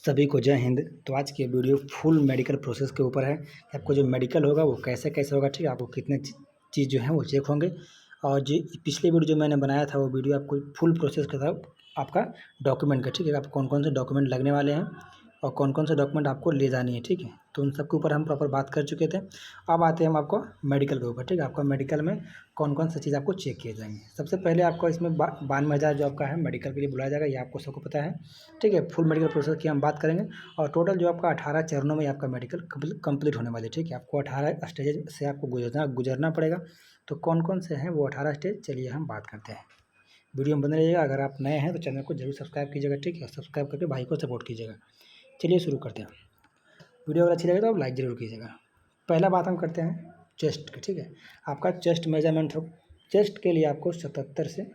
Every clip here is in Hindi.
सभी को जय हिंद। तो आज की वीडियो फुल मेडिकल प्रोसेस के ऊपर है। आपको जो मेडिकल होगा वो कैसे कैसे होगा, ठीक है। आपको कितने चीज़ जो है वो चेक होंगे। और जो पिछले वीडियो जो मैंने बनाया था वो वीडियो आपको फुल प्रोसेस के था आपका डॉक्यूमेंट का, ठीक है। आप कौन कौन से डॉक्यूमेंट लगने वाले हैं और कौन कौन से डॉक्यूमेंट आपको ले जानी है, ठीक है। तो उन सब के ऊपर हम प्रॉपर बात कर चुके थे। अब आते हैं हम आपको मेडिकल के ऊपर, ठीक है। आपका मेडिकल में कौन कौन सी चीज़ आपको चेक किए जाएंगे। सबसे पहले आपको इसमें 92,000 जो आपका है मेडिकल के लिए बुलाया जाएगा, ये आपको सबको पता है, ठीक है। फुल मेडिकल प्रोसेस की हम बात करेंगे और टोटल जो आपका 18 चरणों में आपका मेडिकल कंप्लीट होने वाले, ठीक है। आपको 18 स्टेज से आपको गुजरना पड़ेगा। तो कौन कौन से हैं वो 18 स्टेज, चलिए हम बात करते हैं। वीडियो में बने रहिएगा। अगर आप नए हैं तो चैनल को जरूर सब्सक्राइब कीजिएगा, ठीक है। सब्सक्राइब करके भाई को सपोर्ट कीजिएगा। चलिए शुरू करते हैं। वीडियो अगर अच्छी लगे तो आप लाइक ज़रूर कीजिएगा। पहला बात हम करते हैं चेस्ट की, ठीक है। आपका चेस्ट मेजरमेंट हो, चेस्ट के लिए आपको 77 से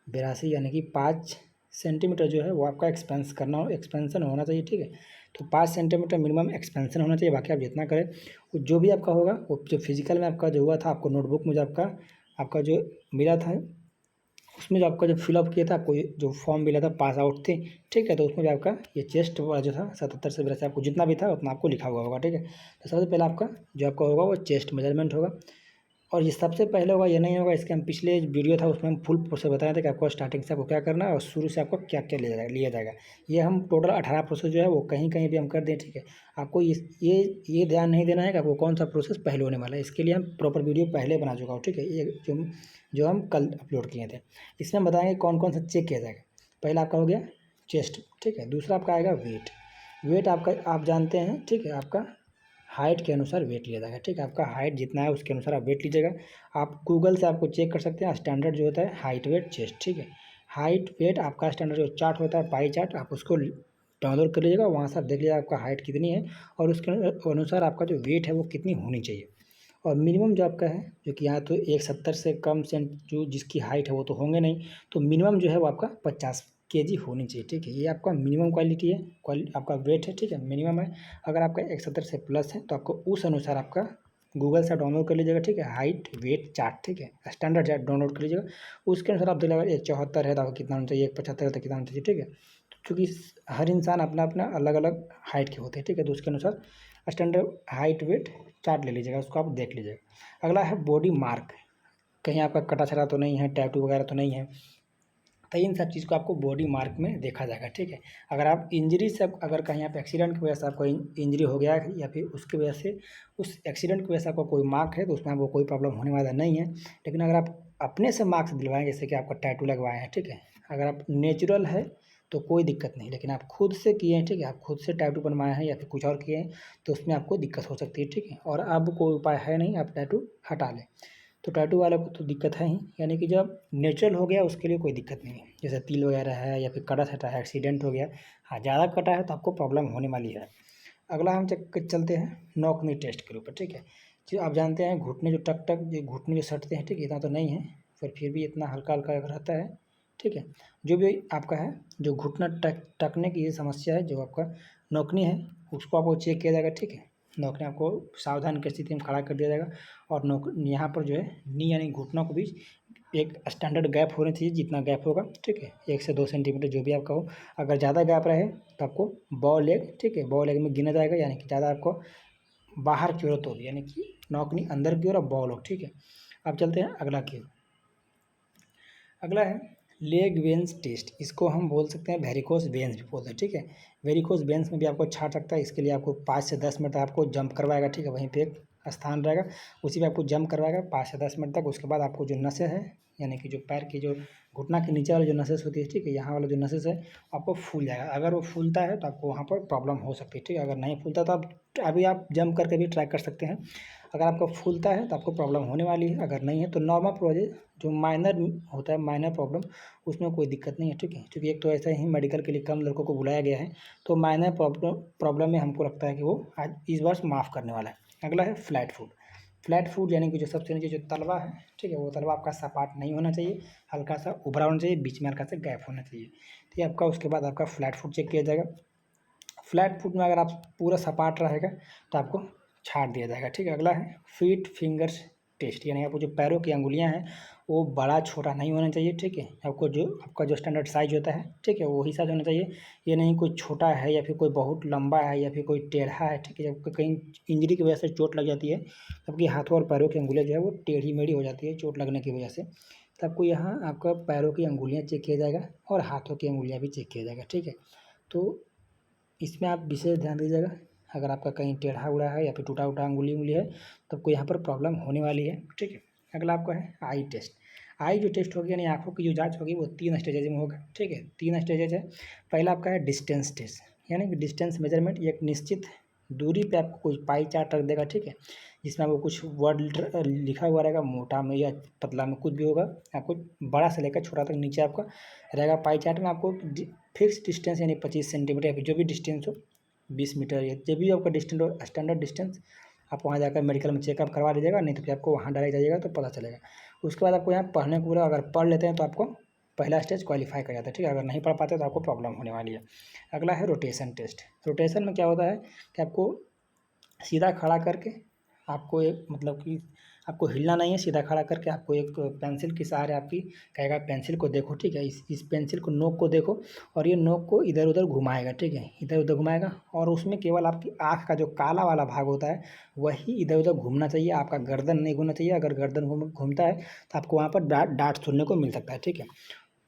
82 यानी कि 5 सेंटीमीटर जो है वो आपका एक्सपेंसन होना चाहिए, ठीक है। तो 5 सेंटीमीटर मिनिमम एक्सपेंसन होना चाहिए। बाकी आप जितना करें वो जो भी आपका होगा वो जो फिजिकल में आपका जो हुआ था, आपको नोटबुक में जो आपका जो मिला था उसमें जो आपका जो फिलअप किया था, आपको जो फॉर्म मिला था पास आउट थे, ठीक है। तो उसमें भी आपका ये चेस्ट वाला जो था 77 से 82 आपको जितना भी था उतना आपको लिखा हुआ होगा, ठीक है। तो सबसे पहले आपका जो आपका होगा वो चेस्ट मेजरमेंट होगा। और ये सबसे पहले होगा, ये नहीं होगा। इसके हम पिछले वीडियो था उसमें हम फुल प्रोसेस बताए थे कि आपको स्टार्टिंग से आपको क्या करना है और शुरू से आपको क्या क्या लिया जाएगा। ये हम टोटल 18 प्रोसेस जो है वो कहीं कहीं भी हम कर दें, ठीक है। आपको ये ध्यान नहीं देना है कि आपको कौन सा प्रोसेस पहले होने वाला है। इसके लिए हम प्रॉपर वीडियो पहले बना चुका हूँ, ठीक है। ये जो हम कल अपलोड किए थे, इसमें हम बताएंगे कौन कौन सा चेक किया जाएगा। पहला आपका हो गया चेस्ट, ठीक है। दूसरा आपका आएगा वेट। वेट आपका आप जानते हैं, ठीक है। आपका हाइट के अनुसार वेट लिया जाएगा, ठीक है। आपका हाइट जितना है उसके अनुसार आप वेट लीजिएगा। आप गूगल से आपको चेक कर सकते हैं स्टैंडर्ड जो होता है हाइट वेट चेस्ट, ठीक है। हाइट वेट आपका स्टैंडर्ड जो चार्ट होता है पाई चार्ट, आप उसको डाउनलोड कर लीजिएगा। वहाँ से आप देख लीजिएगा आपका हाइट कितनी है और उसके अनुसार आपका जो वेट है वो कितनी होनी चाहिए। और मिनिमम जो आपका है, जो कि यहाँ तो 170 से कम सेंट जो जिसकी हाइट है वो तो होंगे नहीं, तो मिनिमम जो है वो आपका 50 केजी होनी चाहिए, ठीक है। ये आपका मिनिमम क्वालिटी है, आपका वेट है, ठीक है, मिनिमम है। अगर आपका 170 से प्लस है तो आपको उस अनुसार आपका गूगल से डाउनलोड कर लीजिएगा, ठीक है। हाइट वेट चार्ट, ठीक है, स्टैंडर्ड चार्ट डाउनलोड कर लीजिएगा। उसके अनुसार आप देखिएगा 174 है तो आपको कितना होना चाहिए, 175 है तो कितना होना चाहिए, ठीक है। क्योंकि हर इंसान अपना अपना अलग अलग हाइट के होते हैं, ठीक है। तो उसके अनुसार स्टैंडर्ड हाइट वेट चार्ट ले लीजिएगा, उसको आप देख लीजिएगा। अगला है बॉडी मार्क। कहीं आपका कटा छटा तो नहीं है, टैटू वगैरह तो नहीं है, तो इन सब चीज़ को आपको बॉडी मार्क में देखा जाएगा, ठीक है। अगर आप इंजरी से अगर कहीं आप एक्सीडेंट की वजह से आपको इंजरी हो गया है या फिर उसकी वजह से उस एक्सीडेंट की वजह से आपको कोई मार्क है तो उसमें आपको कोई प्रॉब्लम होने वाला नहीं है। लेकिन अगर आप अपने से मार्क्स दिलवाएं, जैसे कि आपका टैटू लगवाए हैं, ठीक है, अगर आप नेचुरल है तो कोई दिक्कत नहीं। लेकिन आप खुद से किए हैं, ठीक है, आप खुद से टैटू बनवाए हैं या फिर कुछ और किए हैं तो उसमें आपको दिक्कत हो सकती है, ठीक है। और अब कोई उपाय है नहीं, आप टैटू हटा लें। तो टैटू वाले को तो दिक्कत है ही, यानी कि जब नेचुरल हो गया उसके लिए कोई दिक्कत नहीं है। जैसे तिल वगैरह है या फिर कटा छटा है, एक्सीडेंट हो गया, हाँ ज़्यादा कटा है तो आपको प्रॉब्लम होने वाली है। अगला हम चलते हैं नौकनी टेस्ट के ऊपर, ठीक है। जो आप जानते हैं घुटने जो जो घुटने जो सटते हैं, ठीक है, इतना तो नहीं है पर फिर भी इतना हल्का हल्का रहता है, ठीक है। जो भी आपका है जो घुटना टकने की ये समस्या है, जो आपका नौकनी है उसको आपको चेक किया जाएगा, ठीक है। नौकनी आपको सावधान की स्थिति में खड़ा कर दिया जाएगा और यहाँ पर जो है नी यानी घुटनों के बीच एक स्टैंडर्ड गैप होना चाहिए, जितना गैप होगा, ठीक है, 1 से 2 सेंटीमीटर जो भी आपका हो। अगर ज़्यादा गैप रहे तो आपको बॉ लेग, ठीक है, बॉ लेग में गिना जाएगा, यानी कि ज़्यादा आपको बाहर की ओर तो यानी कि नौकनी अंदर की ओर और बॉल हो, ठीक है। अब चलते हैं अगला की ओर। अगला है लेग वेंस टेस्ट। इसको हम बोल सकते हैं वेरिकोस वेंस भी बोलते हैं, ठीक है। वेरिकोस वेंस में भी आपको छाट सकता है। इसके लिए आपको 5 से 10 मिनट आपको जंप करवाएगा, ठीक है। वहीं पे एक स्थान रहेगा, उसी पे आपको जंप करवाएगा 5 से 10 मिनट तक। उसके बाद आपको जो नसें है, यानी कि जो पैर की जो घुटना के नीचे वाली जो नसें होती है, ठीक है, यहाँ वाला जो नसें है आपको फूल जाएगा। अगर वो फूलता है तो आपको वहाँ पर प्रॉब्लम हो सकती है, ठीक है। अगर नहीं फूलता तो आप अभी आप जंप करके भी ट्राई कर सकते हैं। अगर आपका फूलता है तो आपको प्रॉब्लम होने वाली है, अगर नहीं है तो नॉर्मल प्रोजेक्ट जो माइनर होता है, माइनर प्रॉब्लम, उसमें कोई दिक्कत नहीं है, ठीक है। क्योंकि एक तो ऐसा ही मेडिकल के लिए कम लड़कों को बुलाया गया है, तो माइनर प्रॉब्लम में हमको लगता है कि वो आज इस वर्ष माफ़ करने वाला है। अगला है फ्लैट फुट। फ्लैट फुट यानी कि जो सबसे नीचे जो तलवा है, ठीक है, वो तलवा आपका सपाट नहीं होना चाहिए, हल्का सा उभरा होना चाहिए, बीच में हल्का सा गैप होना चाहिए, ठीक है। आपका उसके बाद आपका फ्लैट फुट चेक किया जाएगा। फ्लैट फुट में अगर आप पूरा सपाट रहेगा तो आपको छाट दिया जाएगा, ठीक है। अगला है फीट फिंगर्स टेस्ट, यानी आपको जो पैरों की अंगुलियां हैं वो बड़ा छोटा नहीं होना चाहिए, ठीक है। आपका जो स्टैंडर्ड साइज होता है, ठीक है, वही साइज होना चाहिए। ये नहीं कोई छोटा है या फिर कोई बहुत लंबा है या फिर कोई टेढ़ा है, ठीक है। जब कहीं इंजरी की वजह से चोट लग जाती है, आपकी हाथों और पैरों की अंगुलियाँ जो है वो टेढ़ी मेढ़ी हो जाती है चोट लगने की वजह से। तो आपको यहाँ आपका पैरों की अंगुलियाँ चेक किया जाएगा और हाथों की अंगुलियाँ भी चेक किया जाएगा, ठीक है। तो इसमें आप विशेष ध्यान दीजिएगा। अगर आपका कहीं टेढ़ा उड़ा है या फिर टूटा उटा अंगुली उंगली है तो आपको यहाँ पर प्रॉब्लम होने वाली है, ठीक है। अगला आपका है आई टेस्ट। आई जो टेस्ट होगी यानी आँखों की जो जांच होगी वो 3 स्टेजेज में होगा, ठीक है। 3 स्टेजेज है। पहला आपका है डिस्टेंस टेस्ट, यानी कि डिस्टेंस मेजरमेंट। एक निश्चित दूरी पे आपको कोई पाई चार्ट रख देगा, ठीक है, जिसमें आपको कुछ वर्ड लिखा हुआ रहेगा, मोटा में या पतला में कुछ भी होगा। आपको बड़ा से लेकर छोटा तक नीचे आपका रहेगा पाई चार्ट में। आपको फिक्स डिस्टेंस यानी 25 सेंटीमीटर या फिर जो भी डिस्टेंस हो, 20 मीटर या जो भी आपका डिस्टेंस हो, स्टैंडर्ड डिस्टेंस, आप वहाँ जाकर मेडिकल में चेकअप करवा लीजिएगा, नहीं तो फिर आपको वहाँ डायरेक्ट जाइएगा तो पता चलेगा। उसके बाद आपको यहाँ पढ़ने को बोला, अगर पढ़ लेते हैं तो आपको पहला स्टेज क्वालिफाई कर जाता है, ठीक है। अगर नहीं पढ़ पाते तो आपको प्रॉब्लम होने वाली है। अगला है रोटेशन टेस्ट। रोटेशन में क्या होता है कि आपको सीधा खड़ा करके आपको एक मतलब कि आपको हिलना नहीं है, सीधा खड़ा करके आपको एक पेंसिल के सहारे आपकी कहेगा पेंसिल को देखो, ठीक है। इस पेंसिल को नोक को देखो और ये नोक को इधर उधर घुमाएगा, ठीक है, इधर उधर घुमाएगा। और उसमें केवल आपकी आँख का जो काला वाला भाग होता है वही इधर उधर घूमना चाहिए, आपका गर्दन नहीं घूमना चाहिए। अगर गर्दन घूमता है तो आपको वहाँ पर डांट सुनने को मिल सकता है, ठीक है।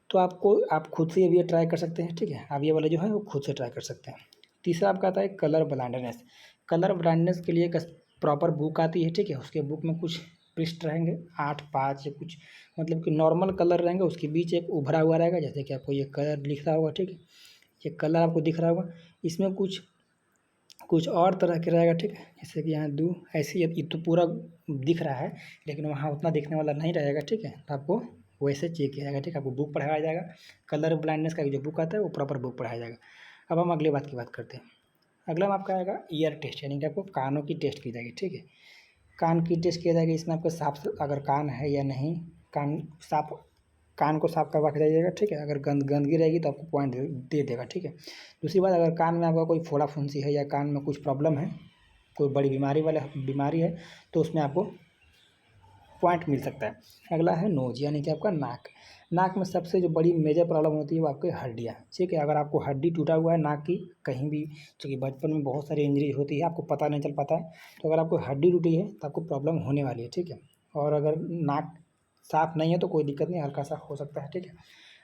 तो आप खुद से ये ट्राई कर सकते हैं, ठीक है। आप ये वाला जो है वो खुद से ट्राई कर सकते हैं। तीसरा आपका आता है कलर ब्लाइंडनेस। कलर ब्लाइंडनेस के लिए एक प्रॉपर बुक आती है, ठीक है। उसके बुक में कुछ पृष्ठ रहेंगे 8-5 या कुछ मतलब कि नॉर्मल कलर रहेंगे, उसके बीच एक उभरा हुआ रहेगा, जैसे कि आपको ये कलर लिख रहा होगा, ठीक है, ये कलर आपको दिख रहा होगा। इसमें कुछ कुछ और तरह के रहेगा, ठीक है, जैसे कि यहाँ दो ऐसे ये तो पूरा दिख रहा है लेकिन वहाँ उतना दिखने वाला नहीं रहेगा, ठीक है। तो आपको वैसे चेक किया जाएगा, ठीक है। आपको बुक पढ़ाया जाएगा, कलर ब्लाइंडनेस का जो बुक आता है वो प्रॉपर बुक पढ़ाया जाएगा। अब हम अगली बात की बात करते हैं। अगला आपका आएगा ईयर टेस्ट, यानी कि आपको कानों की टेस्ट की जाएगी, ठीक है। कान की टेस्ट किया जाएगा। इसमें आपका साफ अगर कान है या नहीं, कान को साफ करवा के जाइएगा, ठीक है। अगर गंदगी रहेगी तो आपको पॉइंट दे देगा, ठीक है। दूसरी बात, अगर कान में आपका कोई फोड़ा फुंसी है या कान में कुछ प्रॉब्लम है, कोई बड़ी बीमारी है तो उसमें आपको पॉइंट मिल सकता है। अगला है नोज, यानी कि आपका नाक। नाक में सबसे जो बड़ी मेजर प्रॉब्लम होती है वो आपकी हड्डियाँ, ठीक है। अगर आपको हड्डी टूटा हुआ है नाक की कहीं भी, क्योंकि बचपन में बहुत सारी इंजरी होती है, आपको पता नहीं चल पाता है, तो अगर आपको हड्डी टूटी है तो आपको प्रॉब्लम होने वाली है, ठीक है। और अगर नाक साफ़ नहीं है तो कोई दिक्कत नहीं, हल्का सा हो सकता है, ठीक है।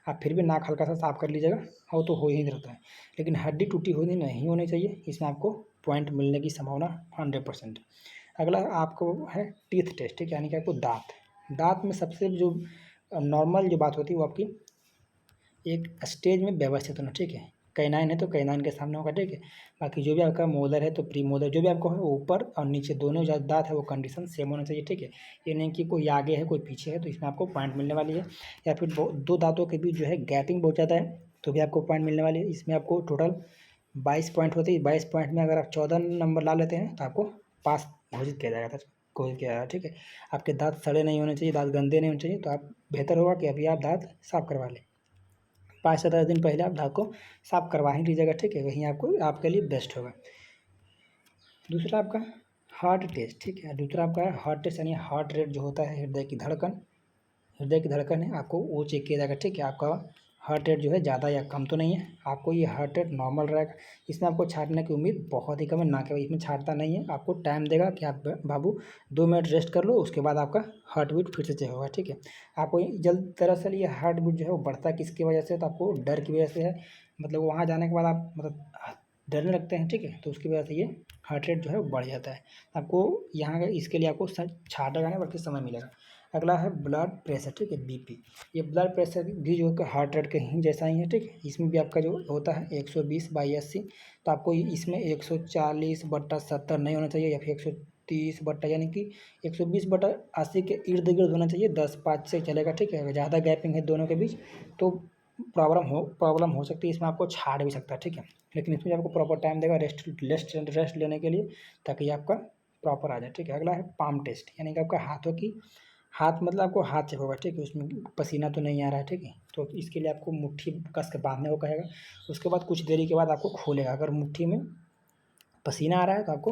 आप फिर भी नाक हल्का सा साफ़ कर लीजिएगा, वो तो हो ही रहता है। लेकिन हड्डी टूटी हुई नहीं होनी चाहिए, इसमें आपको पॉइंट मिलने की संभावना 100%। अगला आपको है टीथ टेस्ट, ठीक है, यानी कि आपको दाँत में सबसे जो नॉर्मल जो बात होती है वो आपकी एक स्टेज में व्यवस्थित होना, ठीक है। कैनाइन है तो कैनाइन के सामने होगा, ठीक है। बाकी जो भी आपका मोलर है तो प्री मोलर जो भी आपको है वो ऊपर और नीचे दोनों जो दांत है वो कंडीशन सेम होना चाहिए, ठीक है। ये नहीं कि कोई आगे है कोई पीछे है तो इसमें आपको पॉइंट मिलने वाली है। या फिर दो दांतों के बीच जो है गैपिंग बहुत ज़्यादा है तो भी आपको पॉइंट मिलने वाली है। इसमें आपको टोटल 22 पॉइंट होती है। 22 पॉइंट में अगर आप 14 नंबर ला लेते हैं तो आपको पास घोषित किया जाएगा, घोषित किया जाएगा, ठीक है। आपके दांत सड़े नहीं होने चाहिए, दांत गंदे नहीं होने चाहिए, तो आप बेहतर होगा कि अभी आप दांत साफ करवा लें। 5 से 10 दिन पहले आप दाँत को साफ करवा ही लीजिएगा, ठीक है, वहीं आपको आपके लिए बेस्ट होगा। दूसरा आपका हार्ट टेस्ट, ठीक है। दूसरा आपका हार्ट टेस्ट यानी हार्ट रेट जो होता है, हृदय की धड़कन है, आपको वो चेक किया जाएगा, ठीक है। आपका हार्ट रेट जो है ज़्यादा या कम तो नहीं है, आपको ये हार्ट रेट नॉर्मल रहेगा। इसमें आपको छाँटने की उम्मीद बहुत ही कम है, ना केवल इसमें छाँटता नहीं है, आपको टाइम देगा कि आप बाबू 2 मिनट रेस्ट कर लो, उसके बाद आपका हार्ट बीट फिर से चेक होगा, ठीक है। आपको जल्द दरअसल ये हार्ट बीट जो है वो बढ़ता किसकी वजह से, तो आपको डर की वजह से है। मतलब वहाँ जाने के बाद आप मतलब डरने लगते हैं, ठीक है, तो उसकी वजह से ये हार्ट रेट जो है वो बढ़ जाता है। आपको यहाँ का इसके लिए आपको छाँटेगा नहीं बल्कि समय मिलेगा। अगला है ब्लड प्रेशर, ठीक है, बीपी। ये ब्लड प्रेशर भी जो है हार्ट रेट के ही जैसा ही है, ठीक है। इसमें भी आपका जो होता है 120/80, तो आपको इसमें 140/70 नहीं होना चाहिए या फिर 130 यानी कि 120/80 के इर्द गिर्द होना चाहिए। 10-5 से चलेगा, ठीक है। अगर ज़्यादा गैपिंग है दोनों के बीच तो प्रॉब्लम हो सकती है, इसमें आपको छाड़ भी सकता है, ठीक है। लेकिन इसमें आपको प्रॉपर टाइम देगा रेस्ट लेने के लिए, ताकि आपका प्रॉपर आ जाए, ठीक है। अगला है पाम टेस्ट, यानी कि आपका हाथ मतलब आपको हाथ चेक होगा, ठीक है, उसमें पसीना तो नहीं आ रहा है, ठीक है। तो इसके लिए आपको मुट्ठी कस के बांधने को कहेगा। उसके बाद कुछ देरी के बाद आपको खोलेगा, अगर मुट्ठी में पसीना आ रहा है तो आपको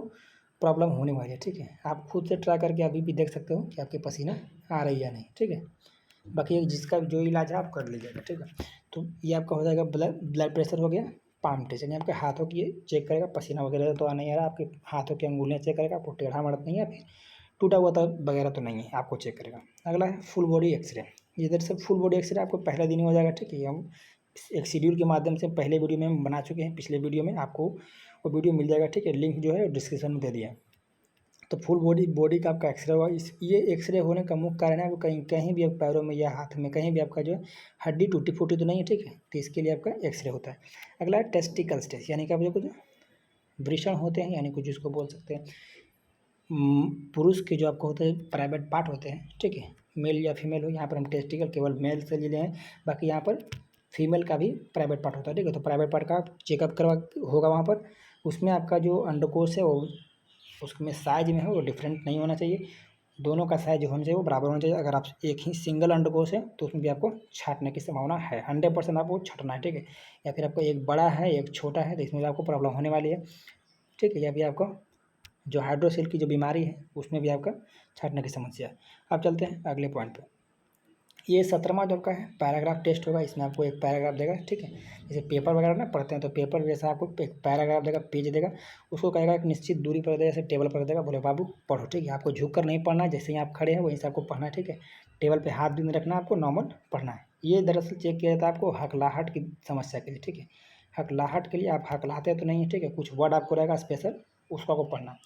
प्रॉब्लम होने वाली है, ठीक है। आप खुद से ट्राई करके अभी भी देख सकते हो कि आपके पसीना आ रही है या नहीं, ठीक है। बाकी जिसका जो इलाज है आप कर लीजिएगा, ठीक है। तो ये आपका हो जाएगा ब्लड प्रेशर हो गया, पाम टेस्ट यानी आपके हाथों की ये चेक करेगा, पसीना वगैरह तो आ नहीं आ रहा, आपके हाथों की अंगुलियाँ चेक करेगा, आपको टेढ़ा मड़त नहीं है, फिर टूटा हुआ तो वगैरह तो नहीं है, आपको चेक करेगा। अगला है फुल बॉडी एक्सरे। इधर से फुल बॉडी एक्सरे आपको पहले दिन ही हो जाएगा, ठीक है। हम एक शेड्यूल के माध्यम से पहले वीडियो में हम बना चुके हैं, पिछले वीडियो में आपको वो वीडियो मिल जाएगा, ठीक है। लिंक जो है डिस्क्रिप्शन में दे दिया है। तो फुल बॉडी का आपका एक्सरे होगा। ये एक्सरे होने का मुख्य कारण है आपको कहीं भी आप पैरों में या हाथ में कहीं भी आपका जो है हड्डी टूटी फूटी तो नहीं है, ठीक है। तो इसके लिए आपका एक्सरे होता है। अगला है टेस्टिकल्स टेस्ट, यानी कि आप जो कुछ वृषण होते हैं, यानी कुछ जिसको बोल सकते हैं पुरुष के जो आपको होते हैं प्राइवेट पार्ट होते हैं, ठीक है। मेल या फीमेल हो, यहाँ पर हम टेस्टिकल केवल मेल से ले हैं, बाकी यहाँ पर फीमेल का भी प्राइवेट पार्ट होता है, ठीक है। तो प्राइवेट पार्ट का चेकअप करवा होगा वहाँ पर। उसमें आपका जो अंडकोश है वो उसमें साइज में है वो डिफरेंट नहीं होना चाहिए, दोनों का साइज होना चाहिए वो बराबर होना चाहिए। अगर आप एक ही सिंगल अंडकोश है तो उसमें भी आपको छाँटने की संभावना है, 100% आपको छाँटना है, ठीक है। या फिर आपको एक बड़ा है एक छोटा है तो इसमें भी आपको प्रॉब्लम होने वाली है, ठीक है। या फिर आपको जो हाइड्रोसिल की जो बीमारी है उसमें भी आपका छाँटने की समस्या है। अब चलते हैं अगले पॉइंट पे। ये 17वां जो आपका है पैराग्राफ टेस्ट होगा। इसमें आपको एक पैराग्राफ देगा, ठीक है। जैसे पेपर वगैरह ना पढ़ते हैं तो पेपर जैसा आपको एक पैराग्राफ देगा, पेज देगा, उसको कहेगा एक निश्चित दूरी पर देगा, जैसे टेबल पर देगा, बोले बाबू पढ़ो, ठीक है। आपको झुक कर नहीं पढ़ना है, जैसे ही आप खड़े हैं वहीं से आपको पढ़ना है, ठीक है। टेबल पर हाथ भी नहीं रखना, आपको नॉर्मल पढ़ना है। ये दरअसल चेक किया जाता है आपको हकलाहट की समस्या के लिए, ठीक है। हकलाहट के लिए आप हकलाते तो नहीं है, ठीक है। कुछ वर्ड आपको रहेगा स्पेशल, उसको आपको पढ़ना।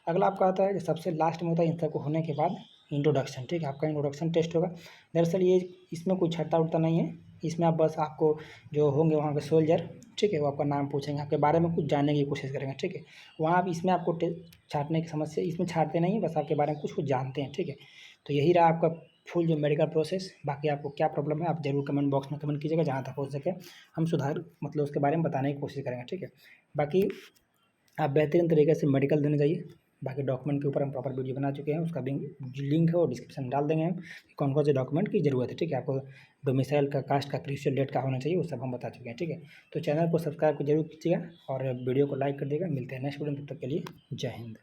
अगला आपका आता है कि सबसे लास्ट में होता है इन सबको होने के बाद इंट्रोडक्शन, ठीक है। आपका इंट्रोडक्शन टेस्ट होगा। दरअसल ये इसमें कोई छट्टा उट्टा नहीं है, इसमें आप बस आपको जो होंगे वहाँ के सोल्जर, ठीक है, वो आपका नाम पूछेंगे, आपके बारे में कुछ जानने की कोशिश करेंगे, ठीक है। वहाँ आप इसमें आपको छाँटने की समस्या इसमें छाँटते नहीं, बस आपके बारे में कुछ जानते हैं, ठीक है। तो यही रहा आपका फुल जो मेडिकल प्रोसेस। बाकी आपको क्या प्रॉब्लम है आप ज़रूर कमेंट बॉक्स में कमेंट कीजिएगा, जहाँ तक हो सके हम सुधार मतलब उसके बारे में बताने की कोशिश करेंगे, ठीक है। बाकी आप बेहतरीन तरीके से मेडिकल देने जाइए। बाकी डॉक्यूमेंट के ऊपर हम प्रॉपर वीडियो बना चुके हैं, उसका भी लिंक है वो डिस्क्रिप्शन में डाल देंगे हम, कौन कौन से डॉक्यूमेंट की ज़रूरत है, ठीक है। आपको डोमिसाइल का, कास्ट का, क्रिश्चियन डेट का होना चाहिए, वो सब हम बता चुके हैं, ठीक है। तो चैनल को सब्सक्राइब जरूर कीजिएगा और वीडियो को लाइक कर दिएगा। मिलते हैं नेक्स्ट वीडियो में, तब तक के लिए जय हिंद।